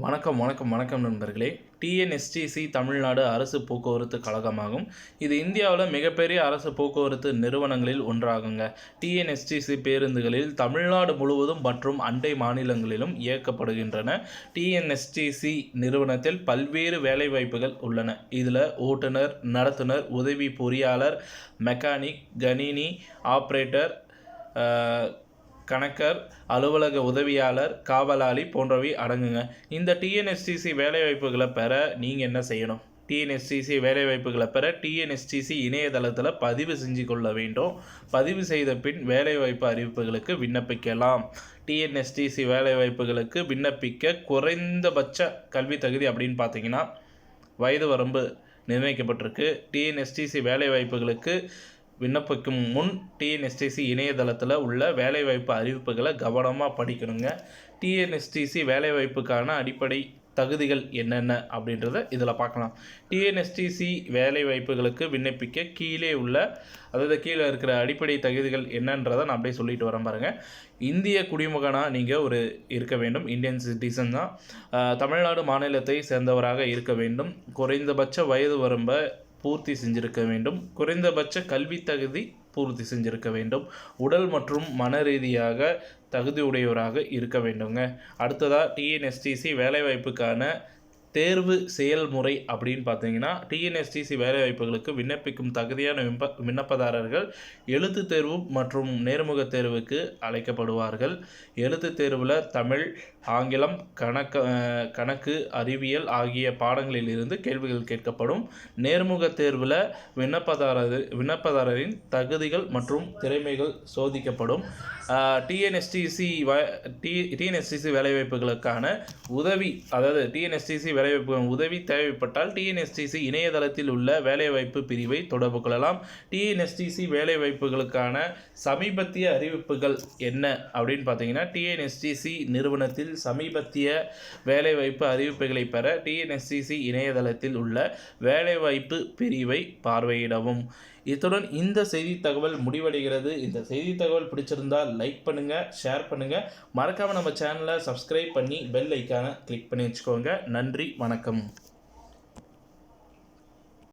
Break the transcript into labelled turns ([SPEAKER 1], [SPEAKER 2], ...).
[SPEAKER 1] வணக்கம் வணக்கம் வணக்கம் நண்பர்களே. டிஎன்எஸ்டிசி தமிழ்நாடு அரசு போக்குவரத்து கழகமாகும். இது இந்தியாவில் மிகப்பெரிய அரசு போக்குவரத்து நிறுவனங்களில் ஒன்றாகுங்க. டிஎன்எஸ்டிசி பேருந்துகளில் தமிழ்நாடு முழுவதும் மற்றும் அண்டை மாநிலங்களிலும் இயக்கப்படுகின்றன. டிஎன்எஸ்டிசி நிறுவனத்தில் பல்வேறு வேலைவாய்ப்புகள் உள்ளன. இதில் ஓட்டுநர், நடத்துனர், உதவி பொறியாளர், மெக்கானிக், கணினி ஆப்ரேட்டர், கணக்கர், அலுவலக உதவியாளர், காவலாளி போன்றவை அடங்குங்க. இந்த டிஎன்எஸ்டிசி வேலைவாய்ப்புகளை பெற நீங்கள் என்ன செய்யணும்? டிஎன்எஸ்டிசி வேலைவாய்ப்புகளை பெற டிஎன்எஸ்டிசி இணையதளத்தில் பதிவு செஞ்சு கொள்ள வேண்டும். பதிவு செய்த பின் வேலைவாய்ப்பு அறிவிப்புகளுக்கு விண்ணப்பிக்கலாம். டிஎன்எஸ்டிசி வேலைவாய்ப்புகளுக்கு விண்ணப்பிக்க குறைந்தபட்ச கல்வி தகுதி அப்படின்னு பார்த்தீங்கன்னா வயது வரம்பு நிர்ணயிக்கப்பட்டிருக்கு. டிஎன்எஸ்டிசி வேலைவாய்ப்புகளுக்கு விண்ணப்பிக்கும் முன் டிஎன்எஸ்டிசி இணையதளத்தில் உள்ள வேலைவாய்ப்பு அறிவிப்புகளை கவனமாக படிக்கணுங்க. டிஎன்எஸ்டிசி வேலைவாய்ப்புக்கான அடிப்படை தகுதிகள் என்னென்ன அப்படின்றத இதில் பார்க்கலாம். டிஎன்எஸ்டிசி வேலைவாய்ப்புகளுக்கு விண்ணப்பிக்க கீழே இருக்கிற அடிப்படை தகுதிகள் என்னன்றதை நான் அப்படியே சொல்லிட்டு வரேன் பாருங்கள். இந்திய குடிமகனாக நீங்கள் இருக்க வேண்டும். இந்தியன் சிட்டிசன் தான். தமிழ்நாடு மாநிலத்தை சேர்ந்தவராக இருக்க வேண்டும். குறைந்தபட்ச வயது வரம்பை பூர்த்தி செஞ்சிருக்க வேண்டும். குறைந்தபட்ச கல்வி தகுதி பூர்த்தி செஞ்சிருக்க வேண்டும். உடல் மற்றும் மன ரீதியாக தகுதியுடையவராக இருக்க வேண்டுங்க. அடுத்ததாக டிஎன்எஸ்டிசி வேலைவாய்ப்புக்கான தேர்வு செயல்முறை அப்படின்னு பார்த்தீங்கன்னா, டிஎன்எஸ்டிசி வேலைவாய்ப்புகளுக்கு விண்ணப்பிக்கும் தகுதியான விண்ணப்பதாரர்கள் எழுத்து தேர்வு மற்றும் நேர்முக தேர்வுக்கு அழைக்கப்படுவார்கள். எழுத்து தேர்வில் தமிழ், ஆங்கிலம், கணக்கு, அறிவியல் ஆகிய பாடங்களில் இருந்து கேள்விகள் கேட்கப்படும். நேர்முக தேர்வில் விண்ணப்பதாரரின் தகுதிகள் மற்றும் திறமைகள் சோதிக்கப்படும். டிஎன்எஸ்டிசி வேலைவாய்ப்புகளுக்கான உதவி, அதாவது டிஎன்எஸ்டிசி வேலைவாய்ப்பு உதவி தேவைப்பட்டால் டிஎன்எஸ்டிசி இணையதளத்தில் உள்ள வேலைவாய்ப்பு பிரிவை தொடர்பு கொள்ளலாம். டிஎன்எஸ்டிசி வேலைவாய்ப்புகளுக்கான சமீபத்திய அறிவிப்புகள் என்ன அப்படின்னு பார்த்தீங்கன்னா, டிஎன்எஸ்டிசி நிறுவனத்தில் சமீபத்திய வேலைவாய்ப்பு அறிவிப்புகளை பெற டிஎன்எஸ்டிசி இணையதளத்தில் உள்ள வேலைவாய்ப்பு பிரிவை பார்வையிடவும். இத்துடன் இந்த செய்தி தகவல் முடிவடைகிறது. இந்த செய்தி தகவல் பிடிச்சிருந்தால் லைக் பண்ணுங்கள், ஷேர் பண்ணுங்கள். மறக்காமல் நம்ம சேனலை சப்ஸ்கிரைப் பண்ணி பெல் ஐக்கானை கிளிக் பண்ணி வச்சுக்கோங்க. நன்றி, வணக்கம்.